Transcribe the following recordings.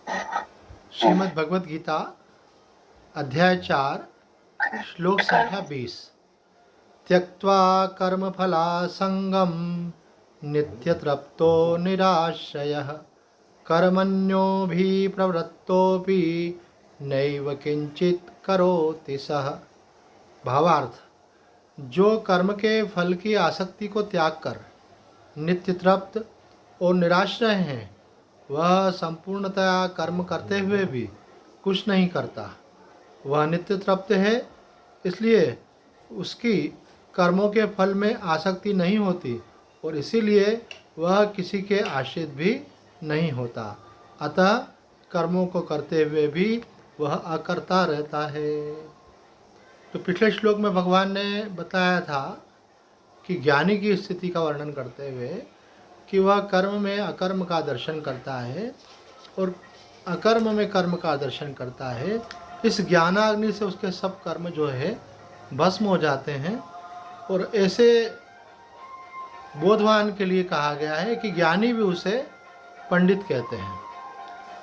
श्रीमद् भगवद गीता अध्याय 4 श्लोक संख्या 20। त्यक्त्वा कर्मफलासंगं नित्यतृप्तो निराश्रयः कर्मण्योऽभिप्रवृत्तोऽपि नैव किंचित करोति सः। भावार्थ, जो कर्म के फल की आसक्ति को त्याग कर नित्य तृप्त और निराश्रय हैं, वह संपूर्णतया कर्म करते हुए भी कुछ नहीं करता। वह नित्य तृप्त है, इसलिए उसकी कर्मों के फल में आसक्ति नहीं होती और इसीलिए वह किसी के आश्रित भी नहीं होता। अतः कर्मों को करते हुए भी वह अकर्ता रहता है। तो पिछले श्लोक में भगवान ने बताया था कि ज्ञानी की स्थिति का वर्णन करते हुए कि वह कर्म में अकर्म का दर्शन करता है और अकर्म में कर्म का दर्शन करता है। इस ज्ञानाग्नि से उसके सब कर्म जो है भस्म हो जाते हैं और ऐसे बोधवान के लिए कहा गया है कि ज्ञानी भी उसे पंडित कहते हैं।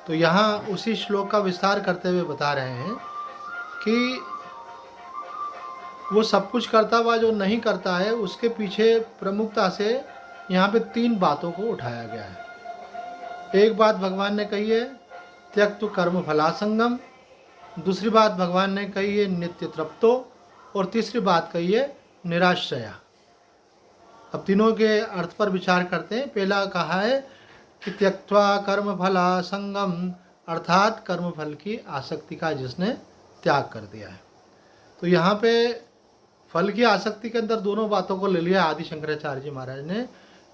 तो यहाँ उसी श्लोक का विस्तार करते हुए बता रहे हैं कि वो सब कुछ करता हुआ जो नहीं करता है, उसके पीछे प्रमुखता से यहाँ पे 3 बातों को उठाया गया है। एक बात भगवान ने कही है त्यक्तु कर्म फलासंगम, दूसरी बात भगवान ने कही है नित्य तृप्तो और तीसरी बात कही है निराश्रया। अब तीनों के अर्थ पर विचार करते हैं। पहला कहा है कि त्यक्त्वा कर्म फलासंगम, अर्थात कर्म फल की आसक्ति का जिसने त्याग कर दिया है। तो यहाँ पे फल की आसक्ति के अंदर दोनों बातों को ले लिया आदि शंकराचार्य जी महाराज ने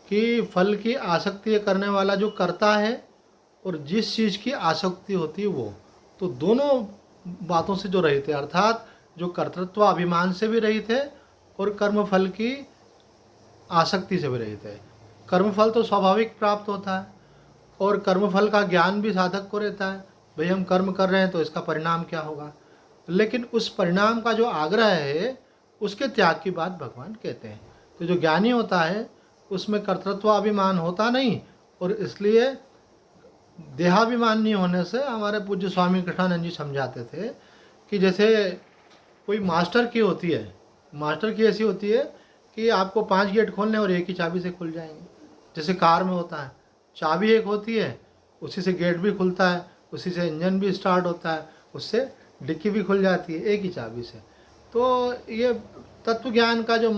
कि फल की आसक्ति करने वाला जो करता है और जिस चीज़ की आसक्ति होती है वो, तो दोनों बातों से जो रहित है, अर्थात जो कर्तृत्व अभिमान से भी रहित है और कर्मफल की आसक्ति से भी रहित है। कर्मफल तो स्वाभाविक प्राप्त होता है और कर्मफल का ज्ञान भी साधक को रहता है। भाई हम कर्म कर रहे हैं तो इसका परिणाम क्या होगा, लेकिन उस परिणाम का जो आग्रह है उसके त्याग की बात भगवान कहते हैं। तो जो ज्ञानी होता है उसमें कर्तृत्वाभिमान होता नहीं और इसलिए देहाभिमान नहीं होने से हमारे पूज्य स्वामी कृष्णानंद जी समझाते थे कि जैसे कोई मास्टर की होती है, मास्टर की ऐसी होती है कि आपको 5 गेट खोलने और एक ही चाबी से खुल जाएंगे। जैसे कार में होता है, चाबी एक होती है, उसी से गेट भी खुलता है, उसी से इंजन भी स्टार्ट होता है, उससे डिक्की भी खुल जाती है एक ही चाबी से। तो ये तत्व ज्ञान का जो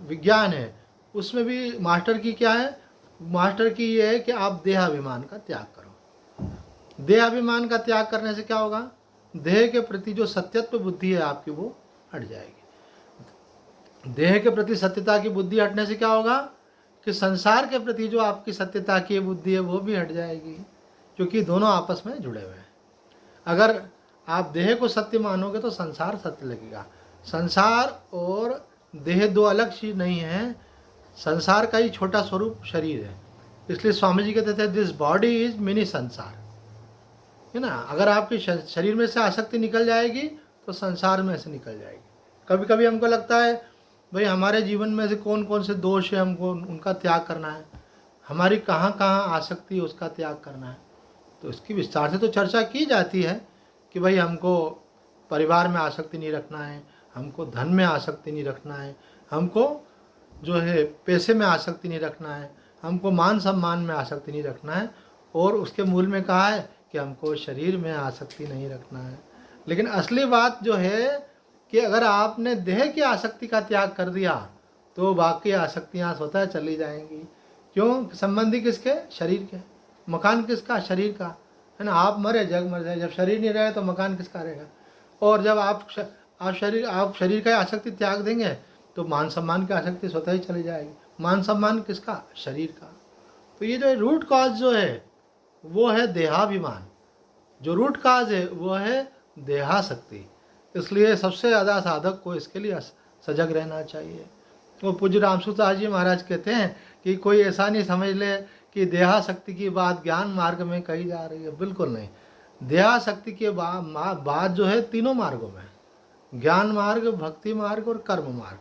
विज्ञान है उसमें भी मास्टर की क्या है, मास्टर की ये है कि आप देहाभिमान का त्याग करो। देहाभिमान का त्याग करने से क्या होगा, देह के प्रति जो सत्यत्व बुद्धि है आपकी वो हट जाएगी। देह के प्रति सत्यता की बुद्धि हटने से क्या होगा कि संसार के प्रति जो आपकी सत्यता की बुद्धि है वो भी हट जाएगी, क्योंकि दोनों आपस में जुड़े हुए हैं। अगर आप देह को सत्य मानोगे तो संसार सत्य लगेगा। संसार और देह दो अलग चीज नहीं है, संसार का ही छोटा स्वरूप शरीर है। इसलिए स्वामी जी कहते थे दिस बॉडी इज मिनी संसार, है ना। अगर आपकी शरीर में से आसक्ति निकल जाएगी तो संसार में से निकल जाएगी। कभी कभी हमको लगता है भाई हमारे जीवन में से कौन कौन से दोष है, हमको उनका त्याग करना है, हमारी कहाँ कहाँ आसक्ति है उसका त्याग करना है। तो इसकी विस्तार से तो चर्चा की जाती है कि भाई हमको परिवार में आसक्ति नहीं रखना है, हमको धन में आसक्ति नहीं रखना है, हमको जो है पैसे में आसक्ति नहीं रखना है, हमको मान सम्मान में आसक्ति नहीं रखना है, और उसके मूल में कहा है कि हमको शरीर में आसक्ति नहीं रखना है। लेकिन असली बात जो है कि अगर आपने देह की आसक्ति का त्याग कर दिया तो बाकी आसक्तियाँ स्वतः चली जाएंगी। क्यों, संबंधी किसके, शरीर के। मकान किसका, शरीर का, है ना। आप मरे जग मर जाए, जब शरीर नहीं रहे तो मकान किसका रहेगा। और जब आप शरीर का आसक्ति त्याग देंगे तो मान सम्मान की आसक्ति स्वतः ही चली जाएगी। मान सम्मान किसका, शरीर का। तो ये जो रूट कॉज जो है वो है देहाभिमान, जो रूट कॉज है वो है देहासक्ति। इसलिए सबसे ज़्यादा साधक को इसके लिए सजग रहना चाहिए। वो पूज्य रामसूत्रदास जी महाराज कहते हैं कि कोई ऐसा नहीं समझ ले कि देहासक्ति की बात ज्ञान मार्ग में कही जा रही है, बिल्कुल नहीं। देहासक्ति के बात जो है तीनों मार्गों में, ज्ञान मार्ग, भक्ति मार्ग और कर्म मार्ग।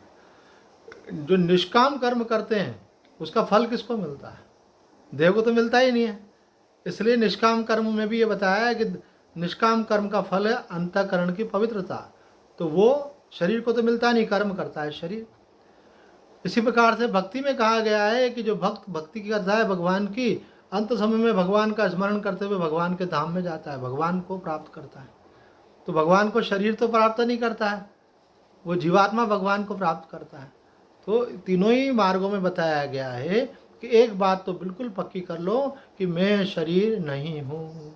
जो निष्काम कर्म करते हैं उसका फल किसको मिलता है, देह को तो मिलता ही नहीं है। इसलिए निष्काम कर्म में भी ये बताया है कि निष्काम कर्म का फल है अंतःकरण की पवित्रता। तो वो शरीर को तो मिलता नहीं, कर्म करता है शरीर। इसी प्रकार से भक्ति में कहा गया है कि जो भक्त भक्ति करता है भगवान की, अंत समय में भगवान का स्मरण करते हुए भगवान के धाम में जाता है, भगवान को प्राप्त करता है। तो भगवान को शरीर तो प्राप्त नहीं करता है, वो जीवात्मा भगवान को प्राप्त करता है। तो तीनों ही मार्गों में बताया गया है कि एक बात तो बिल्कुल पक्की कर लो कि मैं शरीर नहीं हूँ।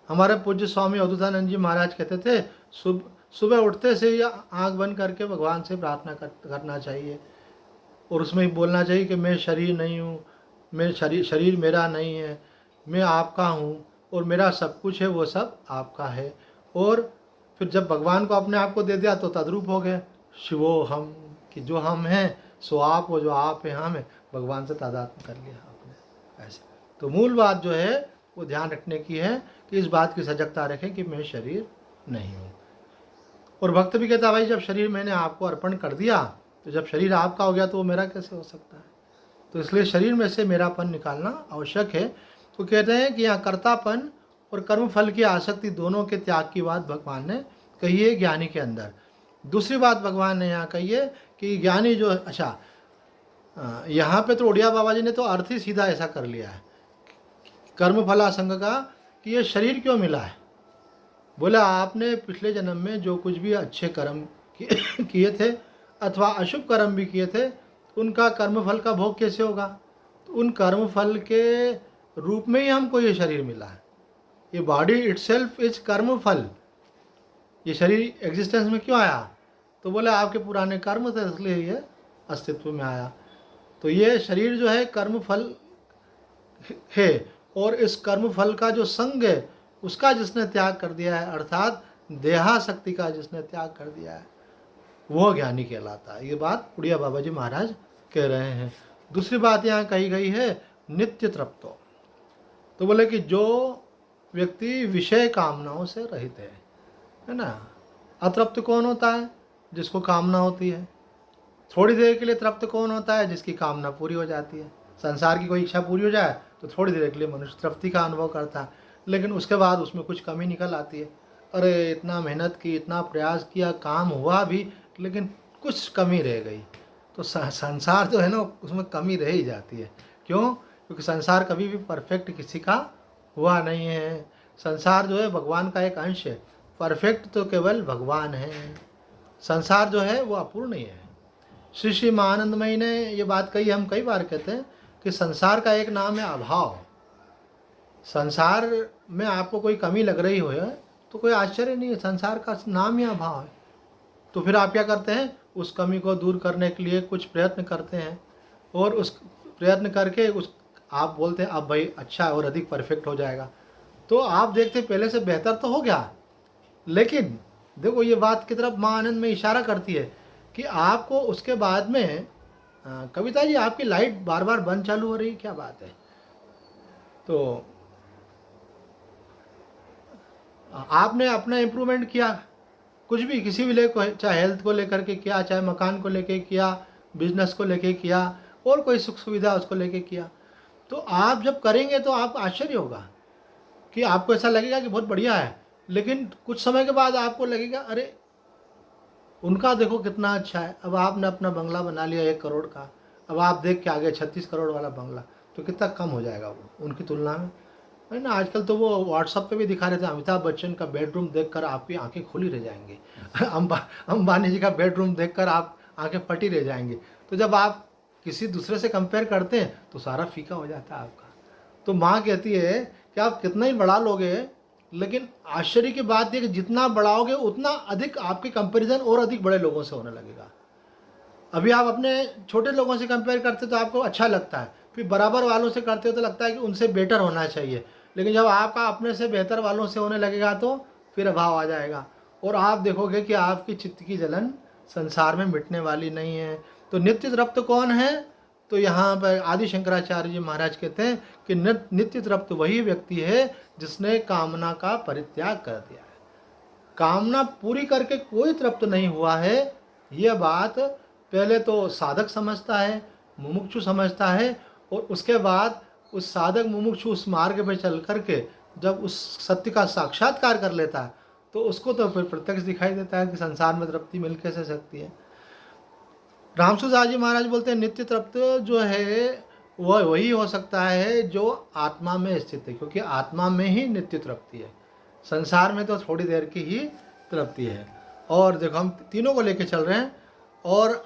हमारे पूज्य स्वामी अवधूतानंद जी महाराज कहते थे सुबह उठते से ही आंख बंद करके भगवान से प्रार्थना करना चाहिए, और उसमें ही बोलना चाहिए कि मैं शरीर नहीं हूँ, मैं शरीर मेरा नहीं है, मैं आपका हूँ और मेरा सब कुछ है वो सब आपका है। और फिर जब भगवान को अपने आप को दे दिया तो तद्रूप हो गए शिवो हम, कि जो हम हैं सो आप हो, जो आप हैं हम हैं, भगवान से तादात्म्य कर लिया आपने। ऐसे तो मूल बात जो है वो ध्यान रखने की है कि इस बात की सजगता रखें कि मैं शरीर नहीं हूँ। और भक्त भी कहता है भाई जब शरीर मैंने आपको अर्पण कर दिया तो जब शरीर आपका हो गया तो वो मेरा कैसे हो सकता है। तो इसलिए शरीर में से मेरापन निकालना आवश्यक है। तो कहते हैं कि यहाँ कर्तापन और कर्म फल की आसक्ति दोनों के त्याग की बात भगवान ने कही है ज्ञानी के अंदर। दूसरी बात भगवान ने यहाँ कही है कि ज्ञानी जो, अच्छा यहाँ पे तो उड़िया बाबा जी ने तो अर्थ ही सीधा ऐसा कर लिया है कर्म फलासंग का कि ये शरीर क्यों मिला है। बोला आपने पिछले जन्म में जो कुछ भी अच्छे कर्म किए थे अथवा अशुभ कर्म भी किए थे, उनका कर्मफल का भोग कैसे होगा। तो उन कर्मफल के रूप में ही हमको ये शरीर मिला है। ये बॉडी इटसेल्फ इज कर्मफल। ये शरीर एग्जिस्टेंस में क्यों आया, तो बोले आपके पुराने कर्म थे इसलिए ये अस्तित्व में आया। तो ये शरीर जो है कर्मफल है, और इस कर्मफल का जो संग है उसका जिसने त्याग कर दिया है, अर्थात देहासक्ति का जिसने त्याग कर दिया है, वो ज्ञानी कहलाता है। ये बात उड़िया बाबा जी महाराज कह रहे हैं। दूसरी बात यहाँ कही गई है नित्य तृप्तो। तो बोले कि जो व्यक्ति विषय कामनाओं से रहित है ना। अतृप्त कौन होता है, जिसको कामना होती है। थोड़ी देर के लिए तृप्त कौन होता है, जिसकी कामना पूरी हो जाती है। संसार की कोई इच्छा पूरी हो जाए तो थोड़ी देर के लिए मनुष्य तृप्ति का अनुभव करता है, लेकिन उसके बाद उसमें कुछ कमी निकल आती है। अरे इतना मेहनत की, इतना प्रयास किया, काम हुआ भी, लेकिन कुछ कमी रह गई। तो संसार जो है ना उसमें कमी रह ही जाती है। क्यों? क्योंकि संसार कभी भी परफेक्ट किसी का हुआ नहीं है। संसार जो है भगवान का एक अंश है, परफेक्ट तो केवल भगवान है। संसार जो है वो अपूर्ण ही है। श्री श्री महानंदमयी ने ये बात कही, हम कई बार कहते हैं कि संसार का एक नाम है अभाव। संसार में आपको कोई कमी लग रही हो तो कोई आश्चर्य नहीं है, संसार का नाम ही अभाव है। तो फिर आप क्या करते हैं, उस कमी को दूर करने के लिए कुछ प्रयत्न करते हैं, और उस प्रयत्न करके उस आप बोलते हैं अब भाई अच्छा और अधिक परफेक्ट हो जाएगा। तो आप देखते पहले से बेहतर तो हो गया, लेकिन देखो ये बात की तरफ माँ आनंद में इशारा करती है कि आपको उसके बाद में कविता जी आपकी लाइट बार बार बंद चालू हो रही, क्या बात है। तो आपने अपना इम्प्रूवमेंट किया, कुछ भी किसी भी ले को, चाहे हेल्थ को लेकर के किया, चाहे मकान को लेके किया, बिजनेस को लेके किया, और कोई सुख सुविधा उसको लेके किया, तो आप जब करेंगे तो आपको आश्चर्य होगा कि आपको ऐसा लगेगा कि बहुत बढ़िया है, लेकिन कुछ समय के बाद आपको लगेगा अरे उनका देखो कितना अच्छा है। अब आपने अपना बंगला बना लिया 1 करोड़ का, अब आप देख के आ गए 36 करोड़ वाला बंगला, तो कितना कम हो जाएगा वो उनकी तुलना में, है ना। आजकल तो वो व्हाट्सअप पे भी दिखा रहे थे अमिताभ बच्चन का बेडरूम देखकर आपकी आंखें खुली रह जाएंगी। अंबानी जी का बेडरूम देखकर आप आंखें फटी रह जाएंगी। तो जब आप किसी दूसरे से कंपेयर करते हैं तो सारा फीका हो जाता है आपका। तो माँ कहती है कि आप कितना ही बढ़ा लोगे, लेकिन आश्चर्य की बात यह कि जितना बढ़ाओगे उतना अधिक आपके कंपैरिजन और अधिक बड़े लोगों से होने लगेगा। अभी आप अपने छोटे लोगों से कंपेयर करते तो आपको अच्छा लगता है, फिर बराबर वालों से करते हो तो लगता है कि उनसे बेटर होना चाहिए, लेकिन जब आपका अपने से बेहतर वालों से होने लगेगा तो फिर अभाव आ जाएगा, और आप देखोगे कि आपकी चित्त की जलन संसार में मिटने वाली नहीं है। तो नित्य तृप्त कौन है, तो यहाँ पर आदि शंकराचार्य जी महाराज कहते हैं कि नित्य तृप्त वही व्यक्ति है जिसने कामना का परित्याग कर दिया है। कामना पूरी करके कोई तृप्त नहीं हुआ है, यह बात पहले तो साधक समझता है, मुमुक्षु समझता है, और उसके बाद उस साधक मुमुक्षु उस मार्ग पे चल करके जब उस सत्य का साक्षात्कार कर लेता है तो उसको तो फिर प्रत्यक्ष दिखाई देता है कि संसार में तृप्ति मिल कैसे सकती है। रामसूदास जी महाराज बोलते हैं नित्य तृप्त जो है वह वही हो सकता है जो आत्मा में स्थित है, क्योंकि आत्मा में ही नित्य तृप्ति है, संसार में तो थोड़ी देर की ही तृप्ति है। और देखो हम तीनों को लेके चल रहे हैं। और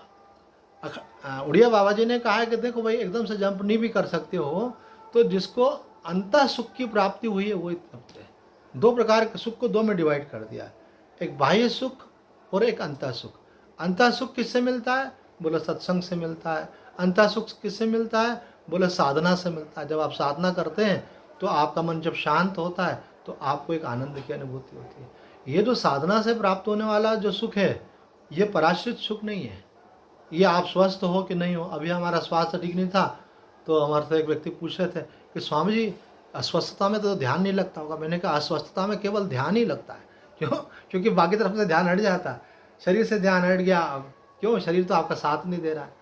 उड़िया बाबा जी ने कहा है कि देखो भाई एकदम से जंप नहीं भी कर सकते हो, तो जिसको अंतः सुख की प्राप्ति हुई है वही तृप्त है। दो प्रकार के सुख को दो में डिवाइड कर दिया है, एक बाह्य सुख और एक अंतः सुख। अंतः सुख किससे मिलता है? बोले सत्संग से मिलता है। अंतः सुख किससे मिलता है? बोले साधना से मिलता है। जब आप साधना करते हैं तो आपका मन जब शांत होता है तो आपको एक आनंद की अनुभूति होती है। ये जो साधना से प्राप्त होने वाला जो सुख है ये पराश्रित सुख नहीं है। ये आप स्वस्थ हो कि नहीं हो। अभी हमारा स्वास्थ्य ठीक नहीं था तो हमारे से एक व्यक्ति पूछ रहे थे कि स्वामी जी अस्वस्थता में तो ध्यान नहीं लगता होगा। मैंने कहा अस्वस्थता में केवल ध्यान ही लगता है। क्यों? क्योंकि बाकी तरफ से ध्यान हट जाता है, शरीर से ध्यान हट गया। अब क्यों? शरीर तो आपका साथ नहीं दे रहा है।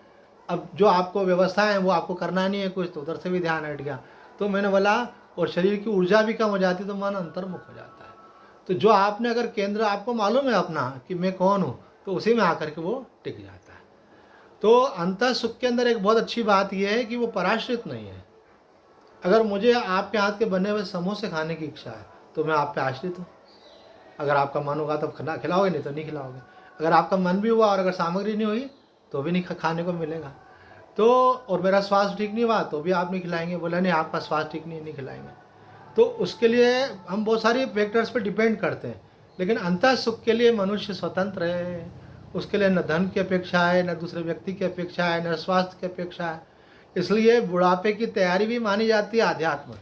अब जो आपको व्यवस्था है वो आपको करना नहीं है कुछ, तो उधर से भी ध्यान हट गया। तो मैंने बोला और शरीर की ऊर्जा भी कम हो जाती तो मन अंतर्मुख हो जाता है। तो जो आपने अगर केंद्र आपको मालूम है अपना कि मैं कौन हूँ, तो उसी में आकर के वो टिक जाता है। तो अंतः सुख के अंदर एक बहुत अच्छी बात यह है कि वो पराश्रित नहीं है। अगर मुझे आपके हाथ के बने हुए समोसे खाने की इच्छा है तो मैं आप पे आश्रित हूँ। अगर आपका मन होगा तब खाना खिलाओगे, नहीं तो नहीं खिलाओगे। अगर आपका मन भी हुआ और अगर सामग्री नहीं हुई तो भी नहीं खाने को मिलेगा। तो और मेरा स्वास्थ्य ठीक नहीं हुआ तो भी आप नहीं खिलाएंगे। बोला नहीं आपका स्वास्थ्य ठीक नहीं खिलाएंगे। तो उसके लिए हम बहुत सारी फैक्टर्स पे डिपेंड करते हैं। लेकिन अंतः सुख के लिए मनुष्य स्वतंत्र है। उसके लिए न धन की अपेक्षा है, न दूसरे व्यक्ति की अपेक्षा है, न स्वास्थ्य की अपेक्षा है। इसलिए बुढ़ापे की तैयारी भी मानी जाती है अध्यात्म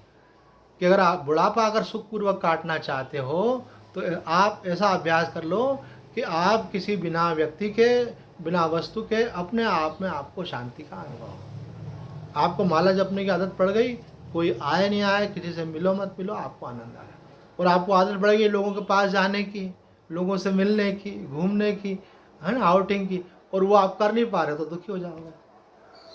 कि अगर आप बुढ़ापा अगर सुखपूर्वक काटना चाहते हो तो आप ऐसा अभ्यास कर लो कि आप किसी बिना व्यक्ति के बिना वस्तु के अपने आप में आपको शांति का अनुभव हो। आपको माला जपने की आदत पड़ गई, कोई आए नहीं आए, किसी से मिलो मत मिलो, आपको आनंद आ रहा। और आपको आदत पड़ गई लोगों के पास जाने की, लोगों से मिलने की, घूमने की, है ना, आउटिंग की, और वो आप कर नहीं पा रहे तो दुखी हो जाओगे।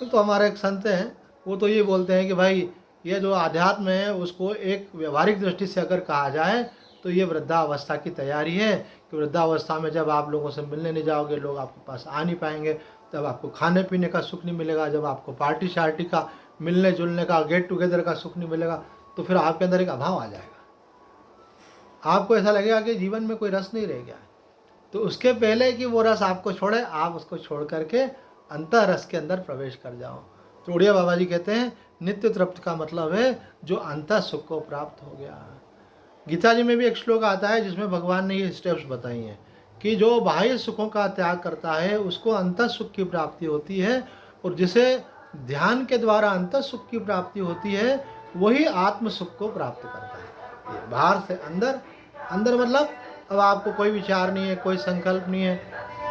तो हमारे एक संत हैं वो तो ये बोलते हैं कि भाई ये जो आध्यात्म है उसको एक व्यवहारिक दृष्टि से अगर कहा जाए तो ये वृद्धावस्था की तैयारी है कि वृद्धावस्था में जब आप लोगों से मिलने नहीं जाओगे, लोग आपके पास आ नहीं पाएंगे, तब आपको खाने पीने का सुख नहीं मिलेगा, जब आपको पार्टी शार्टी का, मिलने जुलने का, गेट टुगेदर का सुख नहीं मिलेगा, तो फिर आपके अंदर एक अभाव आ जाएगा। आपको ऐसा लगेगा कि जीवन में कोई रस नहीं रह गया। तो उसके पहले कि वो रस आपको छोड़े, आप उसको छोड़ करके अंतः रस के अंदर प्रवेश कर जाओ। तो उड़िया बाबा जी कहते हैं नित्य तृप्त का मतलब है जो अंतः सुख को प्राप्त हो गया। गीता जी में भी एक श्लोक आता है जिसमें भगवान ने ये स्टेप्स बताई हैं कि जो बाह्य सुखों का त्याग करता है उसको अंतः सुख की प्राप्ति होती है, और जिसे ध्यान के द्वारा अंतः सुख की प्राप्ति होती है वही आत्म सुख को प्राप्त करता है। ये बाहर से अंदर, अंदर मतलब अब आपको कोई विचार नहीं है, कोई संकल्प नहीं है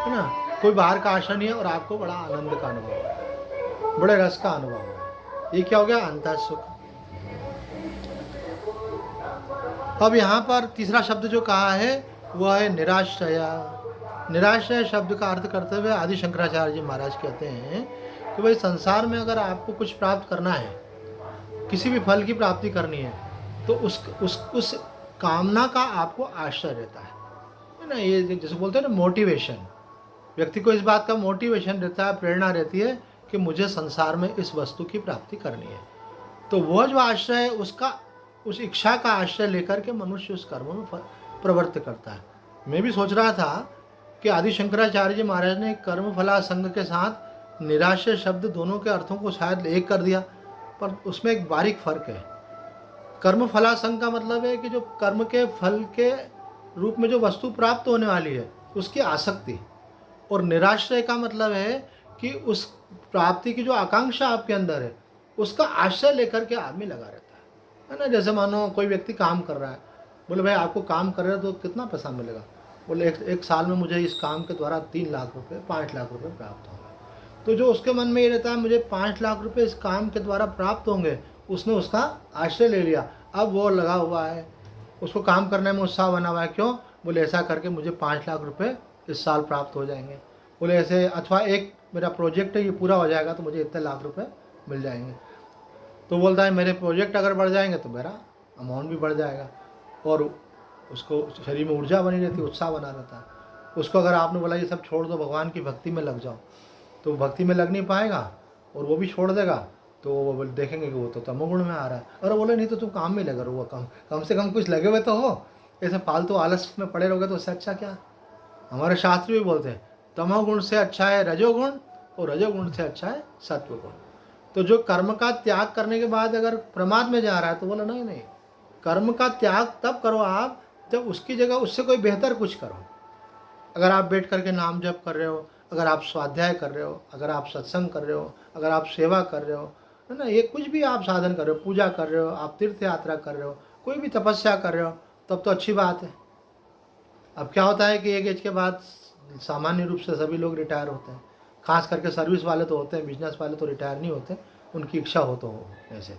ना, कोई बाहर का आशा नहीं है, और आपको बड़ा आनंद का अनुभव हो रहा है, बड़े रस का अनुभव हो रहा है। ये क्या हो गया? अंतः सुख। अब यहाँ पर तीसरा शब्द जो कहा है वह है निराश्रय। निराश्रय शब्द का अर्थ करते हुए आदि शंकराचार्य जी महाराज कहते हैं कि भाई संसार में अगर आपको कुछ प्राप्त करना है, किसी भी फल की प्राप्ति करनी है, तो उस कामना का आपको आश्रय रहता है ना। ये जैसे बोलते हैं ना मोटिवेशन, व्यक्ति को इस बात का मोटिवेशन रहता है, प्रेरणा रहती है कि मुझे संसार में इस वस्तु की प्राप्ति करनी है। तो वह जो आश्रय है उसका, उस इच्छा का आश्रय लेकर के मनुष्य उस कर्म में प्रवृत्त करता है। मैं भी सोच रहा था कि आदि शंकराचार्य जी महाराज ने कर्म फला संग के साथ निराश्रय शब्द दोनों के अर्थों को शायद एक कर दिया, पर उसमें एक बारीक फर्क है। कर्म फला संग का मतलब है कि जो कर्म के फल के रूप में जो वस्तु प्राप्त होने वाली है उसकी आसक्ति, और निराश्रय का मतलब है कि उस प्राप्ति की जो आकांक्षा आपके अंदर है उसका आश्रय लेकर के आदमी लगा रहता है ना। जैसे मानो कोई व्यक्ति काम कर रहा है, बोले भाई आपको काम कर रहे हो तो कितना पैसा मिलेगा? बोले एक साल में मुझे इस काम के द्वारा 3 लाख रुपए 5 लाख रुपए प्राप्त होंगे। तो जो उसके मन में ये रहता है मुझे 5 लाख रुपए इस काम के द्वारा प्राप्त होंगे, उसने उसका आश्रय ले लिया। अब वो लगा हुआ है, उसको काम करने में उत्साह बना हुआ है। क्यों? बोले ऐसा करके मुझे 5 लाख रुपए इस साल प्राप्त हो जाएंगे। बोले ऐसे, अथवा एक मेरा प्रोजेक्ट है ये पूरा हो जाएगा तो मुझे इतने लाख रुपए मिल जाएंगे। तो बोलता है मेरे प्रोजेक्ट अगर बढ़ जाएंगे तो मेरा अमाउंट भी बढ़ जाएगा, और उसको शरीर में ऊर्जा बनी रहती है, उत्साह बना रहता है। उसको अगर आपने बोला ये सब छोड़ दो, भगवान की भक्ति में लग जाओ, तो भक्ति में लग नहीं पाएगा और वो भी छोड़ देगा। तो वो देखेंगे कि वो तो तमोगुण में आ रहा है। और बोले नहीं तो तुम काम में लगे रहो, कम से कम कुछ लगे हुए तो हो, ऐसे फालतू आलस में पड़े रहोगे तो उससे अच्छा क्या। हमारे शास्त्र भी बोलते हैं तमोगुण से अच्छा है रजोगुण और रजोगुण से अच्छा है सत्वगुण। तो जो कर्म का त्याग करने के बाद अगर प्रमाद में जा रहा है तो बोला नहीं नहीं, कर्म का त्याग तब करो आप जब उसकी जगह उससे कोई बेहतर कुछ करो। अगर आप बैठ करके नाम जप कर रहे हो, अगर आप स्वाध्याय कर रहे हो, अगर आप सत्संग कर रहे हो, अगर आप सेवा कर रहे हो, है ना, ये कुछ भी आप साधन कर रहे हो, पूजा कर रहे हो, आप तीर्थ यात्रा कर रहे हो, कोई भी तपस्या कर रहे हो, तब तो अच्छी बात है। अब क्या होता है कि एक एज के बाद सामान्य रूप से सभी लोग रिटायर होते हैं, खास करके सर्विस वाले तो होते हैं, बिजनेस वाले तो रिटायर नहीं होते, उनकी इच्छा हो तो हो ऐसे,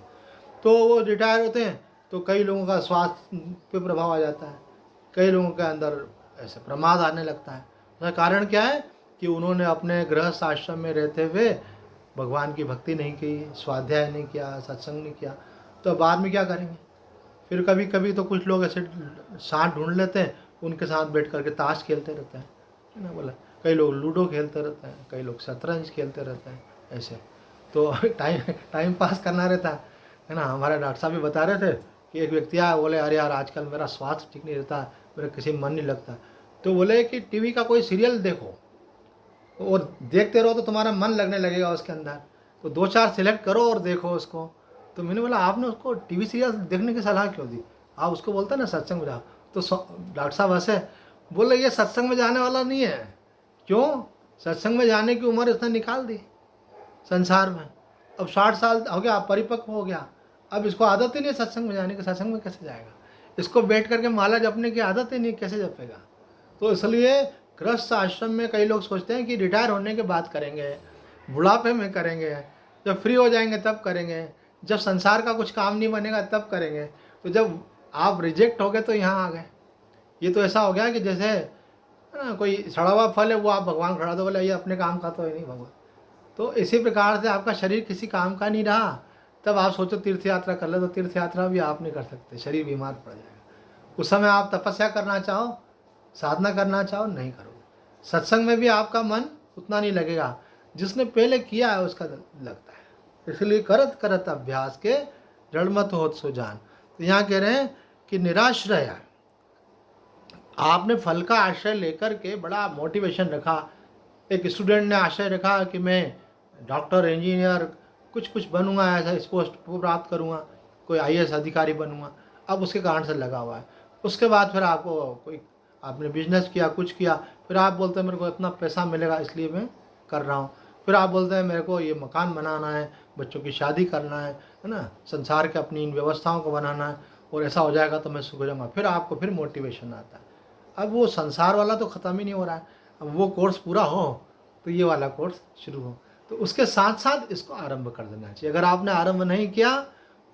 तो वो रिटायर होते हैं। तो कई लोगों का स्वास्थ्य पे प्रभाव आ जाता है, कई लोगों के अंदर ऐसे प्रमाद आने लगता है। उसका कारण क्या है कि उन्होंने अपने गृहस्थ आश्रम में रहते हुए भगवान की भक्ति नहीं की, स्वाध्याय नहीं किया, सत्संग नहीं किया, तो बाद में क्या करेंगे। फिर कभी कभी तो कुछ लोग ऐसे साथ ढूंढ लेते हैं, उनके साथ बैठ करके ताश खेलते रहते हैं, है ना, बोला कई लोग लूडो खेलते रहते हैं, कई लोग शतरंज खेलते रहते हैं ऐसे। तो टाइम पास करना रहता है ना। हमारे डॉक्टर साहब भी बता रहे थे कि एक व्यक्ति आया, बोले अरे यार आजकल मेरा स्वास्थ्य ठीक नहीं रहता, मेरा किसी में मन नहीं लगता। तो बोले कि टीवी का कोई सीरियल देखो और देखते रहो तो तुम्हारा मन लगने लगेगा उसके अंदर, तो 2-4 सिलेक्ट करो और देखो उसको। तो मैंने बोला आपने उसको टीवी सीरियल देखने की सलाह क्यों दी, आप उसको बोलते ना सत्संग में जाओ। तो डॉक्टर साहब ऐसे बोले ये सत्संग में जाने वाला नहीं है। क्यों? सत्संग में जाने की उम्र इसने निकाल दी संसार में, अब 60 साल हो गया, परिपक्व हो गया, अब इसको आदत ही नहीं सत्संग में जाने की, सत्संग में कैसे जाएगा। इसको बैठ करके माला जपने की आदत ही नहीं, कैसे जपेगा। तो इसलिए गृहस्थ आश्रम में कई लोग सोचते हैं कि रिटायर होने के बाद करेंगे, बुढ़ापे में करेंगे, जब फ्री हो जाएंगे तब करेंगे, जब संसार का कुछ काम नहीं बनेगा तब करेंगे। तो जब आप रिजेक्ट हो गए तो यहाँ आ गए। ये तो ऐसा हो गया कि जैसे है ना कोई सड़ा हुआ फल है, वो आप भगवान खड़ा दो, बोले ये अपने काम का तो है नहीं भगवान। तो इसी प्रकार से आपका शरीर किसी काम का नहीं रहा, तब आप सोचो तीर्थ यात्रा कर ले, तो तीर्थ यात्रा भी आप नहीं कर सकते, शरीर बीमार पड़ जाएगा। उस समय आप तपस्या करना चाहो, साधना करना चाहो, नहीं करोगे। सत्संग में भी आपका मन उतना नहीं लगेगा, जिसने पहले किया है उसका लगता है। इसलिए करत करत अभ्यास के जड़ मत होत सो जान। तो यहाँ कह रहे हैं कि निराश्रय है, आपने फल का आश्रय लेकर के बड़ा मोटिवेशन रखा। एक स्टूडेंट ने आशय रखा कि मैं डॉक्टर, इंजीनियर कुछ बनूंगा, ऐसा इस पोस्ट को प्राप्त करूंगा, कोई आईएएस अधिकारी बनूंगा, अब उसके कारण से लगा हुआ है। उसके बाद फिर आपको कोई आपने बिजनेस किया, कुछ किया, फिर आप बोलते हैं मेरे को इतना पैसा मिलेगा इसलिए मैं कर रहा हूँ। फिर आप बोलते हैं मेरे को ये मकान बनाना है, बच्चों की शादी करना है ना, संसार के अपनी इन व्यवस्थाओं को बनाना है, और ऐसा हो जाएगा तो मैं सुख हो जाऊँगा। फिर आपको फिर मोटिवेशन आता है। अब वो संसार वाला तो ख़त्म ही नहीं हो रहा है, अब वो कोर्स पूरा हो तो ये वाला कोर्स शुरू हो। तो उसके साथ साथ इसको आरंभ कर देना चाहिए। अगर आपने आरंभ नहीं किया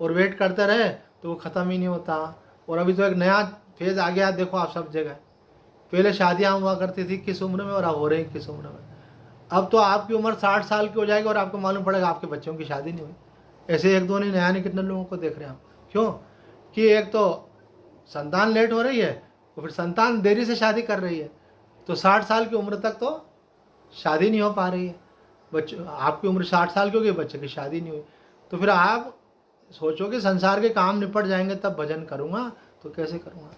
और वेट करते रहे तो वो ख़त्म ही नहीं होता। और अभी तो एक नया फेज़ आ गया, देखो आप सब जगह, पहले शादियाँ हुआ करती थी किस उम्र में और अब हो रही किस उम्र में। अब तो आपकी उम्र 60 साल की हो जाएगी और आपको मालूम पड़ेगा आपके बच्चों की शादी नहीं हुई। ऐसे एक दो नहीं, नया नहीं, कितने लोगों को देख रहे हैं आप। क्यों? कि एक तो संतान लेट हो रही है और फिर संतान देरी से शादी कर रही है, तो 60 साल की उम्र तक तो शादी नहीं हो पा रही है। बच्चों आपकी उम्र 60 साल की होगी, बच्चे की शादी नहीं हुई, तो फिर आप सोचो कि संसार के काम निपट जाएंगे तब भजन करूँगा, तो कैसे करूँगा।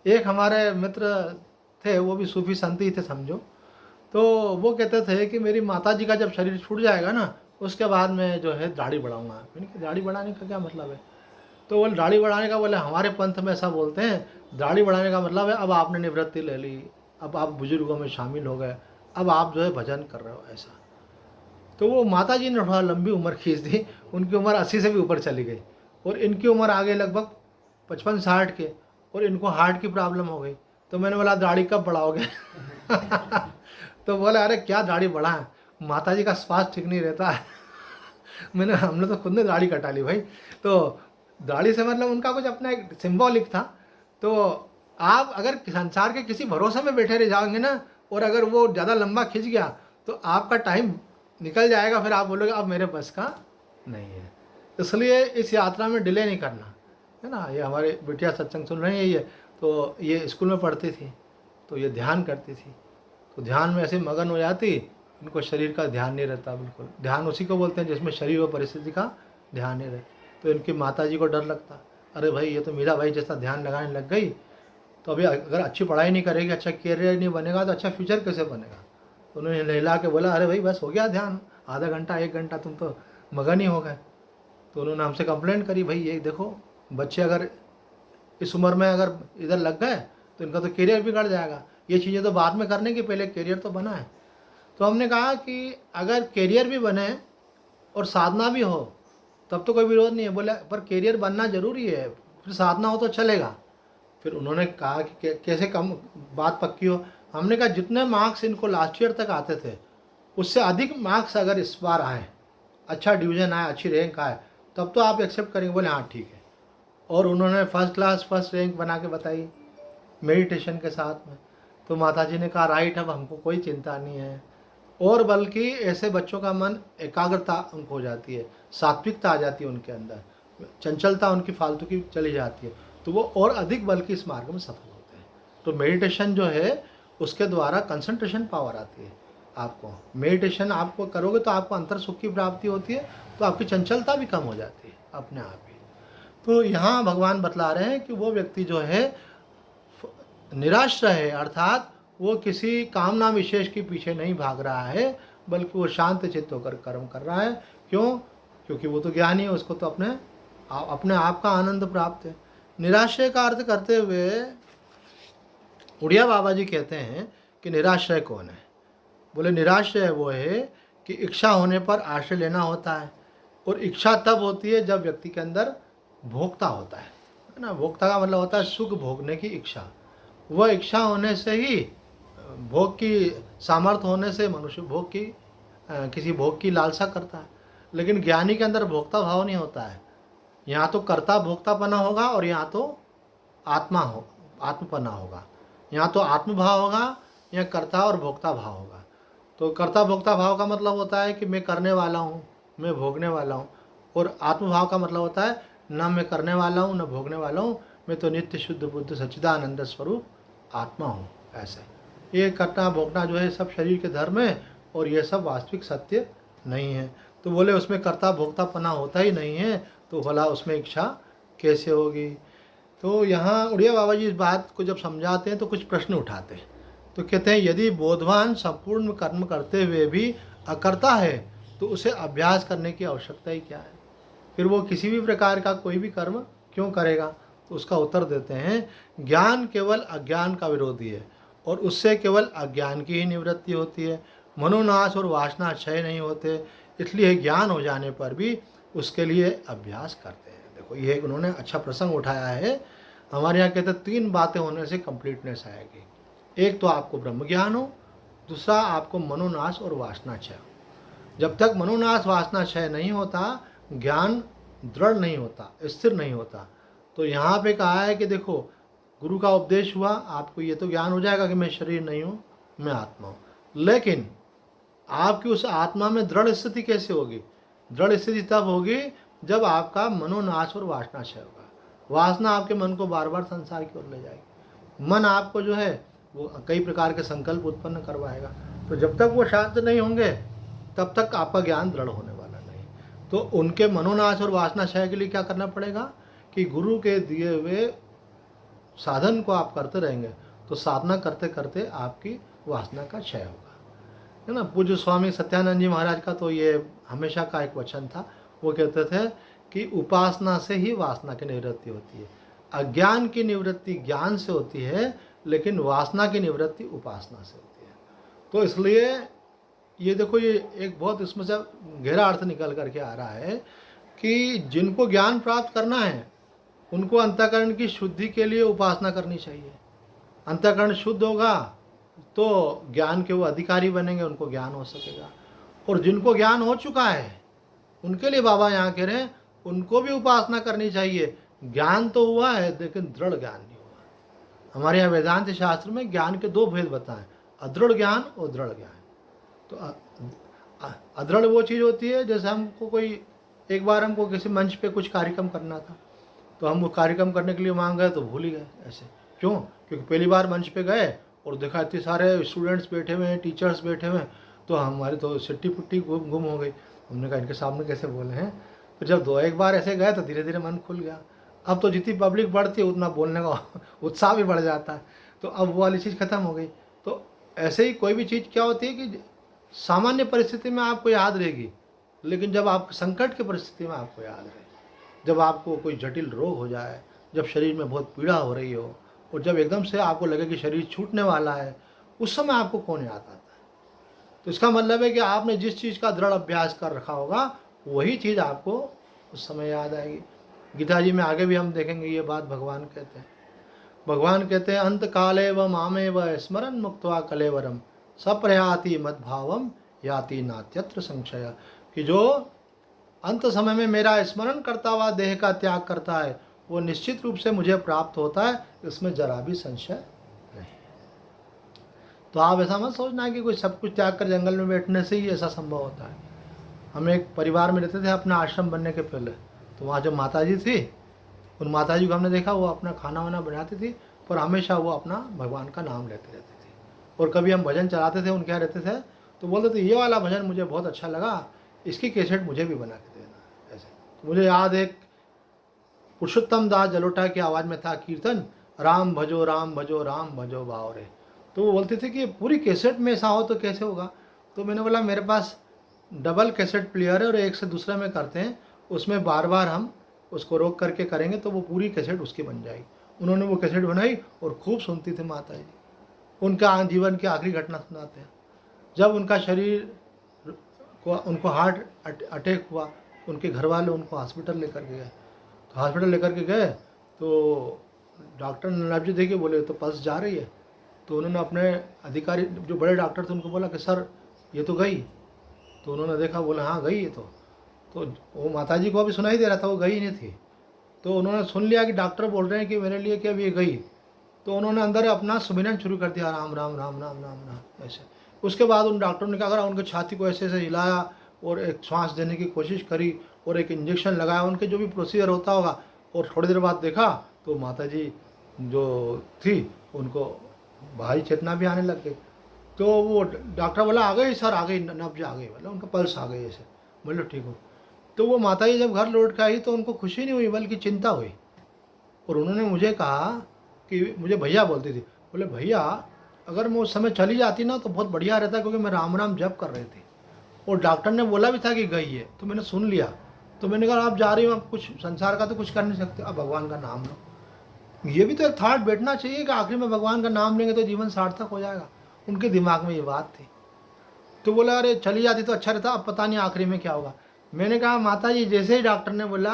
एक हमारे मित्र थे, वो भी सूफी संत ही थे समझो, तो वो कहते थे कि मेरी माता जी का जब शरीर छूट जाएगा ना, उसके बाद मैं जो है दाढ़ी बढ़ाऊँगा। मैंने कहा दाढ़ी बढ़ाने का क्या मतलब है? तो बोले दाढ़ी बढ़ाने का, बोले हमारे पंथ में ऐसा बोलते हैं, दाढ़ी बढ़ाने का मतलब है अब आपने निवृत्ति ले ली, अब आप बुजुर्गों में शामिल हो गए, अब आप जो है भजन कर रहे हो ऐसा। तो वो माता जी ने थोड़ा लंबी उम्र खींच दी, उनकी उम्र 80 से भी ऊपर चली गई और इनकी उम्र आ गई लगभग 55-60 के, और इनको हार्ट की प्रॉब्लम हो गई। तो मैंने बोला दाढ़ी कब बढ़ाओगे? तो बोले अरे क्या दाढ़ी बढ़ाएं, माता जी का स्वास्थ्य ठीक नहीं रहता है। हमने तो खुद ने दाढ़ी कटा ली भाई। तो दाढ़ी से मतलब उनका कुछ अपना एक सिंबॉलिक था। तो आप अगर संसार के किसी भरोसे में बैठे रह जाओगे ना, और अगर वो ज़्यादा लंबा खिंच गया तो आपका टाइम निकल जाएगा, फिर आप बोलोगे अब मेरे बस का नहीं है। इसलिए इस यात्रा में डिले नहीं करना, है ना। ये हमारे बिटिया सत्संग सुन रही है, ये तो ये स्कूल में पढ़ती थी, तो ये ध्यान करती थी, तो ध्यान में ऐसे मगन हो जाती, इनको शरीर का ध्यान नहीं रहता बिल्कुल। ध्यान उसी को बोलते हैं जिसमें शरीर व परिस्थिति का ध्यान नहीं रहे। तो इनकी माता जी को डर लगता, अरे भाई ये तो मीरा भाई जैसा ध्यान लगाने लग गई, तो अभी अगर अच्छी पढ़ाई नहीं करेगी, अच्छा कैरियर नहीं बनेगा, तो अच्छा फ्यूचर कैसे बनेगा। तो उन्होंने नहला के बोला, अरे भाई बस हो गया ध्यान, आधा घंटा 1 घंटा तुम तो मगन ही हो गए। तो उन्होंने हमसे कंप्लेंट करी, भाई ये देखो बच्चे अगर इस उम्र में अगर इधर लग गए तो इनका तो करियर बिगड़ जाएगा, ये चीज़ें तो बाद में करने की, पहले करियर तो बना है। तो हमने कहा कि अगर करियर भी बने और साधना भी हो तब तो कोई विरोध नहीं है। बोले पर करियर बनना ज़रूरी है, फिर साधना हो तो चलेगा। फिर उन्होंने कहा कि कैसे कम बात पक्की हो। हमने कहा जितने मार्क्स इनको लास्ट ईयर तक आते थे उससे अधिक मार्क्स अगर इस बार आए, अच्छा डिवीज़न आए, अच्छी रैंक आए, तब तो आप एक्सेप्ट करेंगे। बोले हाँ ठीक है। और उन्होंने फर्स्ट क्लास फर्स्ट रैंक बना के बताई मेडिटेशन के साथ में। तो माताजी ने कहा राइट, अब हमको कोई चिंता नहीं है। और बल्कि ऐसे बच्चों का मन एकाग्रता उनको हो जाती है, सात्विकता आ जाती है उनके अंदर, चंचलता उनकी फालतू की चली जाती है, तो वो और अधिक बल्कि इस मार्ग में सफल होते हैं। तो मेडिटेशन जो है उसके द्वारा कंसंट्रेशन पावर आती है आपको। मेडिटेशन आपको करोगे तो आपको अंतर सुख की प्राप्ति होती है, तो आपकी चंचलता भी कम हो जाती है अपने आप ही। तो यहाँ भगवान बतला रहे हैं कि वो व्यक्ति जो है निराश्रय है, अर्थात वो किसी कामना विशेष के पीछे नहीं भाग रहा है, बल्कि वो शांत चित्त होकर कर्म कर रहा है। क्यों? क्योंकि वो तो ज्ञानी है, उसको तो अपने आप का आनंद प्राप्त है। निराश्रय का अर्थ करते हुए उड़िया बाबा जी कहते हैं कि निराश्रय कौन है। बोले निराश्रय वो है कि इच्छा होने पर आश्रय लेना होता है, और इच्छा तब होती है जब व्यक्ति के अंदर भोक्ता होता है ना। भोक्ता का मतलब होता है सुख भोगने की इच्छा। वह इच्छा होने से ही, भोग की सामर्थ्य होने से मनुष्य किसी भोग की लालसा करता है। लेकिन ज्ञानी के अंदर भोक्ता भाव नहीं होता है। यहाँ तो कर्ता भोक्तापना होगा और यहाँ तो आत्मपना होगा। यहाँ तो आत्मभाव होगा, यहाँ कर्ता और भोक्ता भाव होगा। तो कर्ता भोक्ता भाव का मतलब होता है कि मैं करने वाला हूँ, मैं भोगने वाला हूँ। और आत्मभाव का मतलब होता है न मैं करने वाला हूँ न भोगने वाला हूँ, मैं तो नित्य शुद्ध बुद्ध सच्चिदानंद स्वरूप आत्मा हूँ। ऐसे ये करना भोगना जो है सब शरीर के धर्म है, और ये सब वास्तविक सत्य नहीं है। तो बोले उसमें कर्ता भोक्तापना होता ही नहीं है, तो भला उसमें इच्छा कैसे होगी। तो यहाँ उड़िया बाबा जी इस बात को जब समझाते हैं तो कुछ प्रश्न उठाते हैं। तो कहते हैं यदि बोधवान संपूर्ण कर्म करते हुए भी अकर्ता है तो उसे अभ्यास करने की आवश्यकता ही क्या है। फिर वो किसी भी प्रकार का कोई भी कर्म क्यों करेगा। तो उसका उत्तर देते हैं ज्ञान केवल अज्ञान का विरोधी है, और उससे केवल अज्ञान की ही निवृत्ति होती है। मनोनाश और वासना क्षय नहीं होते, इसलिए ज्ञान हो जाने पर भी उसके लिए अभ्यास करते हैं। देखो ये उन्होंने अच्छा प्रसंग उठाया है। हमारे यहाँ कहते हैं 3 बातें होने से कंप्लीटनेस आएगी। एक तो आपको ब्रह्म ज्ञान हो, दूसरा आपको मनोनाश और वासना क्षय हो। जब तक मनोनाश वासना क्षय नहीं होता, ज्ञान दृढ़ नहीं होता, स्थिर नहीं होता। तो यहाँ पे कहा है कि देखो गुरु का उपदेश हुआ, आपको ये तो ज्ञान हो जाएगा कि मैं शरीर नहीं हूँ, मैं आत्मा हूँ। लेकिन आपकी उस आत्मा में दृढ़ स्थिति कैसे होगी? दृढ़ स्थिति तब होगी जब आपका मनोनाश और वासना क्षय होगा। वासना आपके मन को बार बार संसार की ओर ले जाएगी। मन आपको जो है वो कई प्रकार के संकल्प उत्पन्न करवाएगा। तो जब तक वो शांत नहीं होंगे तब तक आपका ज्ञान दृढ़ होने वाला नहीं। तो उनके मनोनाश और वासना क्षय के लिए क्या करना पड़ेगा कि गुरु के दिए हुए साधन को आप करते रहेंगे, तो साधना करते करते आपकी वासना का क्षय होगा, है ना। पूज्य स्वामी सत्यानंद जी महाराज का तो ये हमेशा का एक वचन था। वो कहते थे कि उपासना से ही वासना की निवृत्ति होती है। अज्ञान की निवृत्ति ज्ञान से होती है, लेकिन वासना की निवृत्ति उपासना से होती है। तो इसलिए ये देखो, ये एक बहुत इसमें से गहरा अर्थ निकल करके आ रहा है कि जिनको ज्ञान प्राप्त करना है उनको अंतःकरण की शुद्धि के लिए उपासना करनी चाहिए। अंतःकरण शुद्ध होगा तो ज्ञान के वो अधिकारी बनेंगे, उनको ज्ञान हो सकेगा। और जिनको ज्ञान हो चुका है उनके लिए बाबा यहाँ कह रहे हैं उनको भी उपासना करनी चाहिए। ज्ञान तो हुआ है लेकिन दृढ़ ज्ञान नहीं हुआ। हमारे यहाँ वेदांत शास्त्र में ज्ञान के 2 भेद बताएं, अदृढ़ ज्ञान और दृढ़ ज्ञान। तो अदृढ़ वो चीज़ होती है जैसे हमको कोई एक बार हमको किसी मंच पे कुछ कार्यक्रम करना था, तो हम वो कार्यक्रम करने के लिए वहाँ गए तो भूल ही गए ऐसे। क्यों? क्योंकि पहली बार मंच पे गए और देखा इतने सारे स्टूडेंट्स बैठे हुए हैं, टीचर्स बैठे हुए हैं, तो हमारी तो सिट्टी पुट्टी गुम हो गई। हमने कहा इनके सामने कैसे बोले हैं। तो जब दो एक बार ऐसे गए तो धीरे धीरे मन खुल गया। अब तो जितनी पब्लिक बढ़ती है उतना बोलने का उत्साह भी बढ़ जाता है, तो अब वो वाली चीज़ ख़त्म हो गई। तो ऐसे ही कोई भी चीज़ क्या होती है कि सामान्य परिस्थिति में आपको याद रहेगी, लेकिन जब आप संकट की परिस्थिति में आपको याद रहे, जब आपको कोई जटिल रोग हो जाए, जब शरीर में बहुत पीड़ा हो रही हो, और जब एकदम से आपको लगे कि शरीर छूटने वाला है, उस समय आपको कौन याद आता है। तो इसका मतलब है कि आपने जिस चीज़ का दृढ़ अभ्यास कर रखा होगा वही चीज़ आपको उस समय याद आएगी। गीता जी में आगे भी हम देखेंगे ये बात भगवान कहते हैं। भगवान कहते हैं अंत काले व मामे व स्मरण मुक्त्वा कलेवरम सप्रयाति मद्भावम याति नात्यत्र संशय, कि जो अंत समय में मेरा स्मरण करता हुआ देह का त्याग करता है वो निश्चित रूप से मुझे प्राप्त होता है, इसमें जरा भी संशय नहीं। तो आप ऐसा मत सोचना कि कोई सब कुछ त्याग कर जंगल में बैठने से ही ऐसा संभव होता है। हम एक परिवार में रहते थे अपना आश्रम बनने के पहले, तो वहाँ जो माता जी थी, उन माता जी को हमने देखा वो अपना खाना वाना बनाती थी, पर हमेशा वो अपना भगवान का नाम लेते रहती थी। और कभी हम भजन चलाते थे उनके यहाँ रहते थे, तो बोलते थे ये वाला भजन मुझे बहुत अच्छा लगा, इसकी कैसेट मुझे भी बना के देना। ऐसे तो मुझे याद है पुरुषोत्तम दास जलोटा की आवाज़ में था कीर्तन, राम भजो राम भजो राम भजो बावरे। तो वो बोलते थे कि पूरी कैसेट में ऐसा हो तो कैसे होगा। तो मैंने बोला मेरे पास डबल कैसेट प्लेयर है और एक से दूसरे में करते हैं, उसमें बार बार हम उसको रोक करके करेंगे तो वो पूरी कैसेट उसकी बन जाएगी। उन्होंने वो कैसेट बनाई और खूब सुनती थी माता जी। उनका जीवन की आखिरी घटना सुनाते हैं। जब उनका शरीर को उनको हार्ट अटैक हुआ, उनके घर वाले उनको हॉस्पिटल लेकर के गए। तो हॉस्पिटल लेकर के गए तो डॉक्टर ने नब्ज देखे, बोले तो पल्स जा रही है। तो उन्होंने अपने अधिकारी जो बड़े डॉक्टर थे उनको बोला कि सर ये तो गई। तो उन्होंने देखा, बोला हाँ गई ये तो वो माताजी को अभी सुनाई दे रहा था, वो गई नहीं थी। तो उन्होंने सुन लिया कि डॉक्टर बोल रहे हैं कि मेरे लिए कि अभी ये गई। तो उन्होंने अंदर अपना सुमिरन शुरू कर दिया, राम राम राम राम राम राम ऐसे। उसके बाद उन डॉक्टरों ने क्या करा, उनके छाती को ऐसे ऐसे हिलाया और एक श्वास देने की कोशिश करी और एक इंजेक्शन लगाया, उनके जो भी प्रोसीजर होता होगा। और थोड़ी देर बाद देखा तो माताजी जो थी उनको भारी चेतना भी आने लग गई। तो वो डॉक्टर बोला आ गई सर, आ गई नब्ज आ गई, बोला उनका पल्स आ गई ऐसे। बोले ठीक हो। तो वो माताजी जब घर लौट के आई तो उनको खुशी नहीं हुई बल्कि चिंता हुई। और उन्होंने मुझे कहा कि मुझे भैया बोलती थी, बोले भैया अगर मैं उस समय चली जाती ना तो बहुत बढ़िया रहता, क्योंकि मैं राम राम जप कर रही थी और डॉक्टर ने बोला भी था कि गई है, तो मैंने सुन लिया। तो मैंने कहा आप जा रही हो, आप कुछ संसार का तो कुछ कर नहीं सकते, अब भगवान का नाम लो। ये भी तो एक थॉट बैठना चाहिए कि आखिर में भगवान का नाम लेंगे तो जीवन सार्थक हो जाएगा। उनके दिमाग में ये बात थी। तो बोला अरे चली जाती तो अच्छा रहता, अब पता नहीं आखिरी में क्या होगा। मैंने कहा माता जी जैसे ही डॉक्टर ने बोला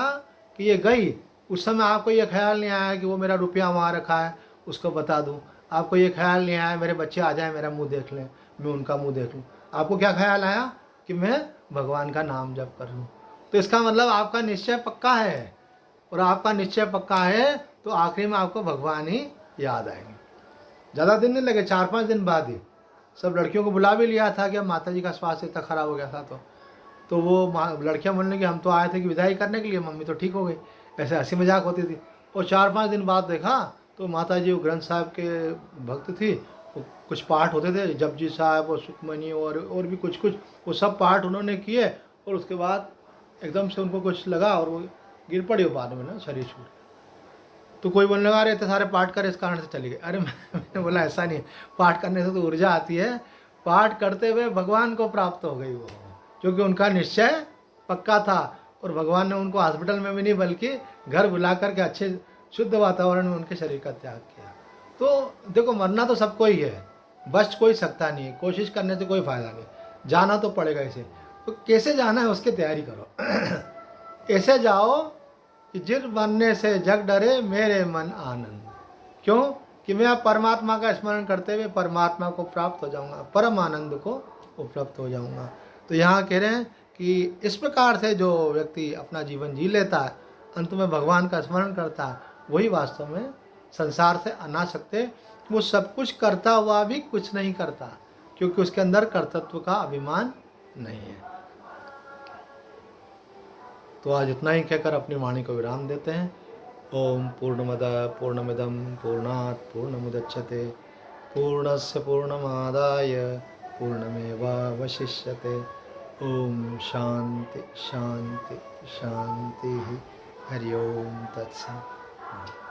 कि ये गई, उस समय आपको ये ख्याल नहीं आया कि वो मेरा रुपया वहाँ रखा है उसको बता दूँ? आपको ये ख्याल नहीं आया मेरे बच्चे आ जाए मेरा मुंह देख लें, मैं उनका मुंह देख लूँ? आपको क्या ख्याल आया कि मैं भगवान का नाम जप कर लूँ? तो इसका मतलब आपका निश्चय पक्का है, और आपका निश्चय पक्का है तो आखिरी में आपको भगवान ही याद आएंगे। ज़्यादा दिन नहीं लगे, 4-5 दिन बाद ही सब लड़कियों को बुला भी लिया था कि अब माता जी का स्वास्थ्य इतना ख़राब हो गया था। तो वो लड़कियां बोलने कि हम तो आए थे कि विदाई करने के लिए, मम्मी तो ठीक हो गई, ऐसे हंसी मजाक होती थी। और 4-5 दिन बाद देखा तो माता जी वो ग्रंथ साहब के भक्त थी, वो कुछ पाठ होते थे, जपजी साहब और सुखमनी और भी कुछ वो सब पाठ उन्होंने किए। और उसके बाद एकदम से उनको कुछ लगा और वो गिर पड़ी वो बाद में ना, शरीर छूट गया। तो कोई बोलने लगा रहे थे सारे पाठ करे इस कारण से चली गई। अरे मैंने बोला ऐसा नहीं, पाठ करने से तो ऊर्जा आती है, पाठ करते हुए भगवान को प्राप्त हो गई वो, क्योंकि उनका निश्चय पक्का था। और भगवान ने उनको हॉस्पिटल में भी नहीं बल्कि घर बुला करके अच्छे शुद्ध वातावरण में उनके शरीर का त्याग किया। तो देखो मरना तो सबको ही है, बच कोई सकता नहीं है, कोशिश करने से कोई फ़ायदा नहीं, जाना तो पड़ेगा इसे। तो कैसे जाना है उसकी तैयारी करो। ऐसे जाओ कि जिस मरने से जग डरे मेरे मन आनंद। क्यों? कि मैं अब परमात्मा का स्मरण करते हुए परमात्मा को प्राप्त हो जाऊंगा, परम आनंद को उपलब्ध हो जाऊंगा। तो यहाँ कह रहे हैं कि इस प्रकार से जो व्यक्ति अपना जीवन जी लेता है, अंत में भगवान का स्मरण करता है, वही वास्तव में संसार से अनासक्त है। वो सब कुछ करता हुआ भी कुछ नहीं करता, क्योंकि उसके अंदर कर्तृत्व का अभिमान नहीं है। तो आज इतना ही कहकर अपनी वाणी को विराम देते हैं। ओम पूर्णमदः पूर्णमिदं पूर्णात् पूर्णमुदच्यते पूर्णस्य पूर्णमादाय पूर्णमेवावशिष्यते। ओम शांति शांति शांति। हरि ओम तत्सत्।